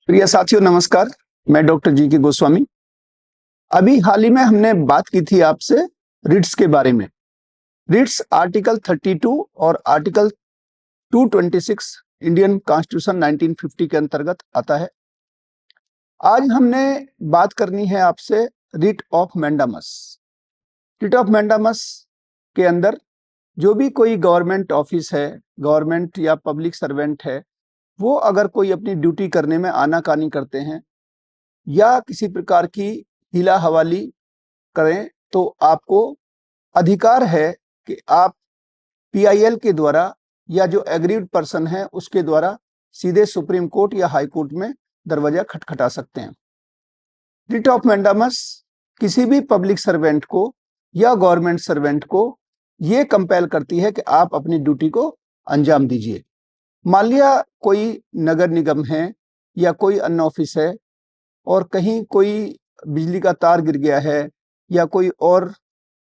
प्रिय साथियों नमस्कार। मैं डॉक्टर जी के गोस्वामी। अभी हाल ही में हमने बात की थी आपसे रिट्स के बारे में। रिट्स आर्टिकल 32 और आर्टिकल 226 इंडियन कॉन्स्टिट्यूशन 1950 के अंतर्गत आता है। आज हमने बात करनी है आपसे writ of mandamus. Writ of mandamus के अंदर जो भी कोई गवर्नमेंट ऑफिस है, गवर्नमेंट या पब्लिक सर्वेंट है, वो अगर कोई अपनी ड्यूटी करने में आनाकानी करते हैं या किसी प्रकार की हीला हवाली करें तो आपको अधिकार है कि आप पीआईएल के द्वारा या जो एग्रीड पर्सन है उसके द्वारा सीधे सुप्रीम कोर्ट या हाई कोर्ट में दरवाजा खटखटा सकते हैं। रिट ऑफ मैंडामस किसी भी पब्लिक सर्वेंट को या गवर्नमेंट सर्वेंट को ये कंपेल करती है कि आप अपनी ड्यूटी को अंजाम दीजिए। मान लिया कोई नगर निगम है या कोई अन्य ऑफिस है और कहीं कोई बिजली का तार गिर गया है या कोई और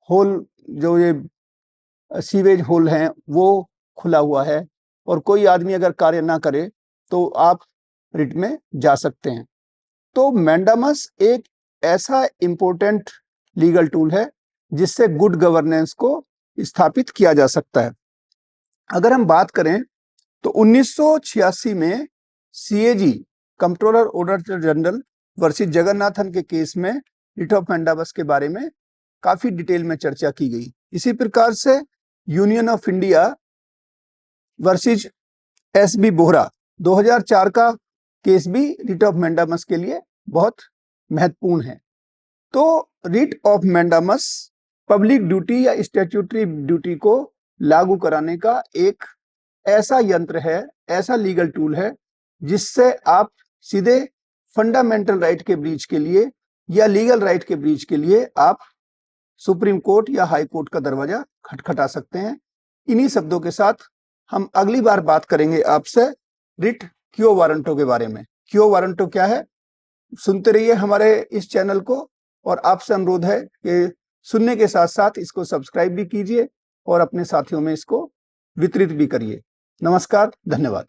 होल, जो ये सीवेज होल हैं, वो खुला हुआ है और कोई आदमी अगर कार्य ना करे तो आप रिट में जा सकते हैं। तो मैंडामस एक ऐसा इंपॉर्टेंट लीगल टूल है जिससे गुड गवर्नेंस को स्थापित किया जा सकता है। अगर हम बात करें तो 1986 में CAG controller auditor general versus Jagannathan के केस में रिट ऑफ मैंडामस के बारे में काफी डिटेल में चर्चा की गई। इसी प्रकार से union of India versus SB Bohra 2004 का केस भी रिट ऑफ मैंडामस के लिए बहुत महत्वपूर्ण है। तो writ of mandamus public duty या स्टैट्यूटरी ड्यूटी को लागू कराने का एक ऐसा यंत्र है, ऐसा लीगल टूल है जिससे आप सीधे फंडामेंटल राइट के ब्रीच के लिए या लीगल राइट के ब्रीच के लिए आप सुप्रीम कोर्ट या हाई कोर्ट का दरवाजा खटखटा सकते हैं। इन्हीं शब्दों के साथ हम अगली बार बात करेंगे आपसे रिट क्यो वारंटो के बारे में। क्यो वारंटो क्या है, सुनते रहिए हमारे इस चैनल को और आपसे अनुरोध है कि सुनने के साथ साथ इसको सब्सक्राइब भी कीजिए और अपने साथियों में इसको वितरित भी करिए। नमस्कार, धन्यवाद।